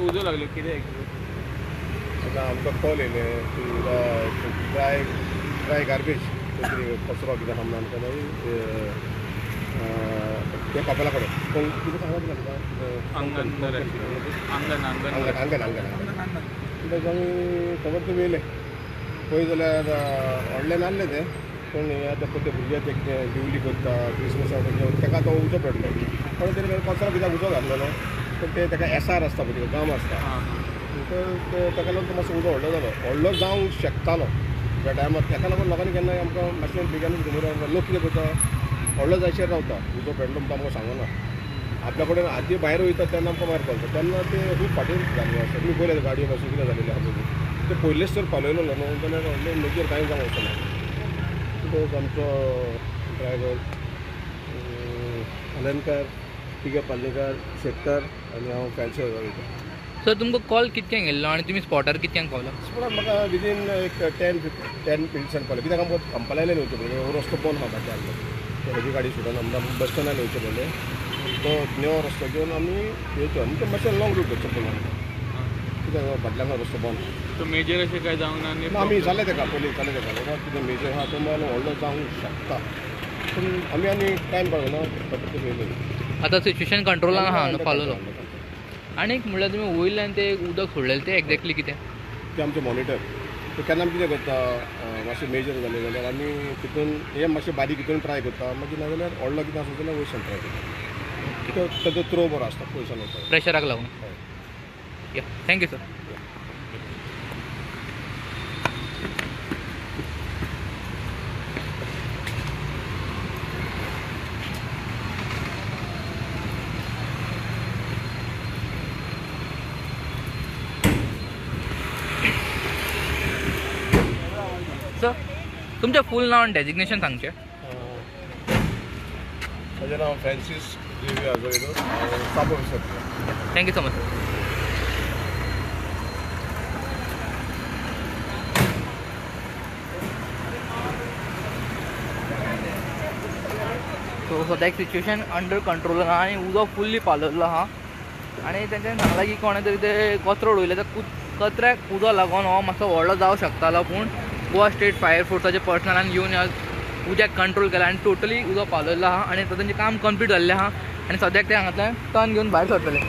उजो लागलो कितें आतां आमकां कॉल येयले की ड्राय गार्बेज कचरो कितें आसा म्हणून आमकां मागीर ते कपेला कडेन कोण कितें सांगला तुका आंगण आंगण आंगण आंगण आंगण म्हणटच आमी खबर ते येयले पळय जाल्यार व्हडले नासले ते पूण हे आतां पळय भुरगे ते कितें दिवली करता क्रिसमसाक ताका तो उजो पडलो पण तेणें कचरो कित्याक उजो घातलेलो पण ते ताका एसार आसता पळय गाम आसता ताका लागून तो मातसो उजो व्हडलो जावंक शकतालो त्या टायमार ताका लागून लोकांनी केन्ना आमकां मातशें बेगीनूच घुमून लोक कितें करता व्हडलो जायशेर रावता उजो पेडलो म्हणटा आमकां सांगना आपल्या कडेन आदी भायर वयता तेन्ना आमकां मार पडटा तेन्ना ते खूब फाटीं जाल्ले सगळीं पयले गाडयो मातशें कितें जालेलें आहा ते पयलेच तर पालयलो न्हू जाल्यार व्हडले मेजर कांय जावंक वचना तो आमचो ड्रायव्हर अलनकार तिगे पाल्लेकार शेतकार आनी हांव फॅन्सी वयता. सर तुमकां कॉल कितक्यांक येयल्लो आनी तुमी स्पॉटार कितक्यांक पावला? स्पॉटार म्हाका विदीन एक 10 मिनिट्सान पावलें कित्याक आमकां कंपलायले वयचें पडलें रस्तो बंद आहा बाकी हेजी गाडी सुटोन आमकां बस स्टँडार वयचें पडलें तो न्यो रस्तो घेवन आमी येवचो आनी ते मातशें लॉंग रूट करचें पडलें कित्याक फाटल्यान रस्तो बंद तो मेजर अशें काय जावंक ना आमी जालें तेका पयलीं जालें तेका बाबा कितें मेजर आहा तो मागीर व्हडलो जावंक शकता पूण आमी आनी टायम काडूना फक्त येयले. आतां सिच्युएशन कंट्रोलान आहा न्हू पालोलो आनी एक म्हणल्यार तुमी वयल्यान ते उदक सोडलेलें ते एक्झॅक्टली कितें ते आमचे मॉनिटर ते केन्ना आमी कितें करता मातशें मेजर जालें जाल्यार आमी तितून हे मातशें बारीक हितून ट्राय करता मागीर नाजाल्यार व्हडलो कितें आसा जाल्यार वयसान ट्राय करता ताजो थ्रो बरो आसता पयसान वता प्रेशराक लागून. या थँक्यू सर. सर तुमचें फूल नांव आनी डेजिग्नेशन सांगचें. म्हजें नांव फ्रांसीस जेवी आझोयडो sub officer. Thank you so much sir. So सद्याक सिच्युएशन अंडर कंट्रोल आहा आनी उदक फुल्ली पालयल्लो आहा आनी तेंच्यानी सांगलां की कोणें तरी ते कचरो उडयले त्या कचऱ्याक उदक लागून हो मातसो व्हडलो जावं शकतालो पूण गोवा स्टेट फायर फोर्साचे पर्सनलान येवन उदक कंट्रोल केला आनी टोटली उदक पालयल्लो आहा आनी तांचें काम कंप्लीट जाल्लें आहा आनी सद्याक ते हांगांतल्यान टर्न घेवन भायर सरतले.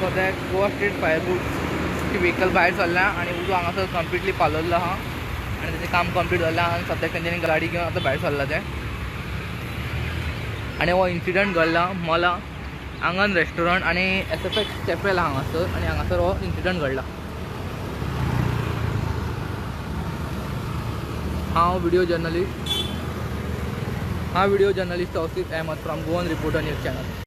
सद्याक गोवा स्टेट फायर फोर्सची व्हेकल भायर सरल्या आनी उदक हांगासर कंप्लिटली पालयल्लो आहा आनी तेजें काम कंप्लीट जाल्लें आहा आनी सद्याक तेंच्यांनी गाडी घेवन आतां भायर सरला ते आनी हो इन्सिडंट घडला मला आंगण रेस्टॉरंट आनी SFX चॅपेल हांगासर आनी हांगासर हो इन्सिडंट घडला. हांव video journalist Tauseef Ahmed from Goan reporter news channel.